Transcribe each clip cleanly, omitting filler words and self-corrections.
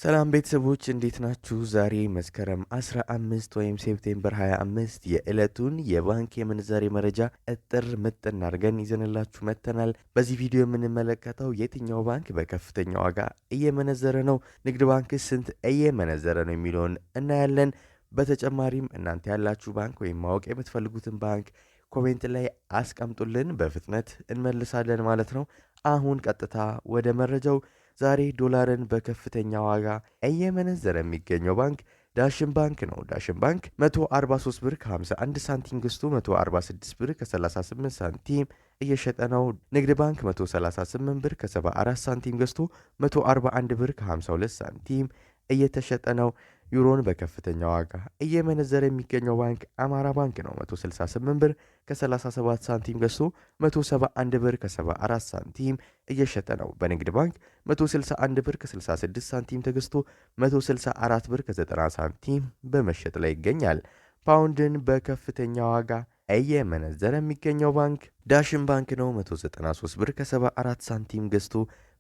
ሰላም ቤተሰቦች እንዴት ናችሁ? ዛሬ መስከረም 15 ወይም ሴፕቴምበር 25 የዕለቱን የባንክ የምንዛሬ መረጃ እጥር ምጥን አድርገን ይዘንላችሁ መጥተናል። በዚህ ቪዲዮ የምንመለከተው የትኛው ባንክ በከፍተኛ ዋጋ እየመነዘረ ነው፣ ንግድ ባንክ ስንት እየመነዘረ ነው የሚለውን እናያለን። በተጨማሪም እናንተ ያላችሁ ባንክ ወይም ማወቅ የምትፈልጉትን ባንክ ኮሜንት ላይ አስቀምጡልን፣ በፍጥነት እንመልሳለን ማለት ነው። አሁን ቀጥታ ወደ መረጃው። ዛሬ ዶላርን በከፍተኛ ዋጋ እየመነዘረ የሚገኘው ባንክ ዳሽን ባንክ ነው። ዳሽን ባንክ 143 ብር ከ51 ሳንቲም ገዝቶ 146 ብር ከ38 ሳንቲም እየሸጠ ነው። ንግድ ባንክ 138 ብር ከ74 ሳንቲም ገዝቶ 141 ብር ከ52 ሳንቲም እየተሸጠ ነው። ዩሮን በከፍተኛ ዋጋ እየመነዘረ የሚገኘው ባንክ አማራ ባንክ ነው። 168 ብር ከ37 ሳንቲም ገዝቶ 171 ብር ከ74 ሳንቲም እየሸጠ ነው። በንግድ ባንክ 161 ብር ከ66 ሳንቲም ተገዝቶ 164 ብር ከ90 ሳንቲም በመሸጥ ላይ ይገኛል። ፓውንድን በከፍተኛ ዋጋ እየመነዘረ የሚገኘው ባንክ ዳሽን ባንክ ነው። 193 ብር ከ74 ሳንቲም ገዝቶ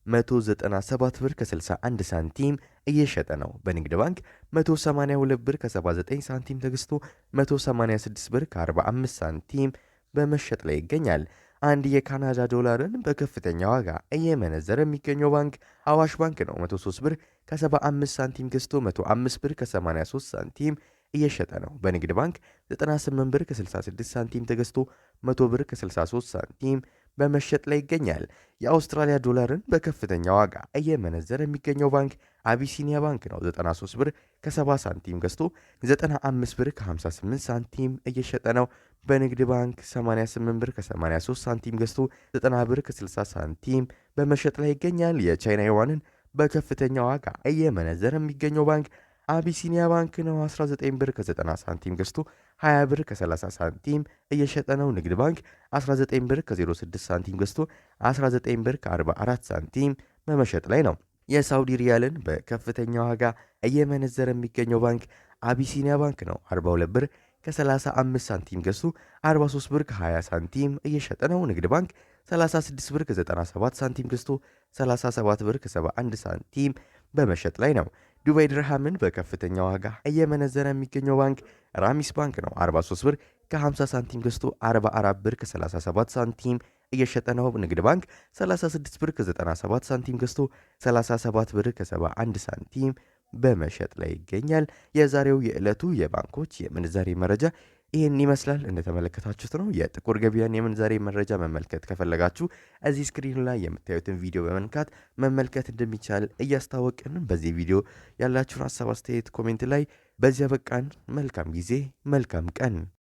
197 ብር ከ61 ሳንቲም እየሸጠ ነው። በንግድ ባንክ 182 ብር ከ79 ሳንቲም ተገዝቶ 186 ብር ከ45 ሳንቲም በመሸጥ ላይ ይገኛል። አንድ የካናዳ ዶላርን በከፍተኛ ዋጋ እየመነዘረ የሚገኘው ባንክ አዋሽ ባንክ ነው። 103 ብር ከ75 ሳንቲም ገዝቶ 105 ብር ከ83 ሳንቲም እየሸጠ ነው። በንግድ ባንክ 98 ብር ከ66 ሳንቲም ተገዝቶ 100 ብር ከ63 ሳንቲም በመሸጥ ላይ ይገኛል። የአውስትራሊያ ዶላርን በከፍተኛ ዋጋ እየመነዘረ የሚገኘው ባንክ አቢሲኒያ ባንክ ነው። 93 ብር ከ70 ሳንቲም ገዝቶ 95 ብር ከ58 ሳንቲም እየሸጠ ነው። በንግድ ባንክ 88 ብር ከ83 ሳንቲም ገዝቶ 90 ብር ከ60 ሳንቲም በመሸጥ ላይ ይገኛል። የቻይና ዩዋንን በከፍተኛ ዋጋ እየመነዘረ የሚገኘው ባንክ አቢሲኒያ ባንክ ነው። 19 ብር ከ90 ሳንቲም ገዝቶ 20 ብር ከ30 ሳንቲም እየሸጠ ነው። ንግድ ባንክ 19 ብር ከ06 ሳንቲም ገዝቶ 19 ብር ከ44 ሳንቲም በመሸጥ ላይ ነው። የሳውዲ ሪያልን በከፍተኛ ዋጋ እየመነዘረ የሚገኘው ባንክ አቢሲኒያ ባንክ ነው። 42 ብር ከ35 ሳንቲም ገዝቶ 43 ብር ከ20 ሳንቲም እየሸጠ ነው። ንግድ ባንክ 36 ብር ከ97 ሳንቲም ገዝቶ 37 ብር ከ71 ሳንቲም በመሸጥ ላይ ነው። ዱባይ ድርሃምን በከፍተኛ ዋጋ እየመነዘረ የሚገኘው ባንክ ራሚስ ባንክ ነው። 43 ብር ከ50 ሳንቲም ገዝቶ 44 ብር ከ37 ሳንቲም እየሸጠ ነው። ንግድ ባንክ 36 ብር ከ97 ሳንቲም ገዝቶ 37 ብር ከ71 ሳንቲም በመሸጥ ላይ ይገኛል። የዛሬው የዕለቱ የባንኮች የምንዛሬ መረጃ ይህን ይመስላል። እንደተመለከታችሁት ነው። የጥቁር ገበያን የምንዛሬ መረጃ መመልከት ከፈለጋችሁ እዚህ ስክሪኑ ላይ የምታዩትን ቪዲዮ በመንካት መመልከት እንደሚቻል እያስታወቅን በዚህ ቪዲዮ ያላችሁን ሀሳብ አስተያየት ኮሜንት ላይ በዚያ በቃን። መልካም ጊዜ፣ መልካም ቀን።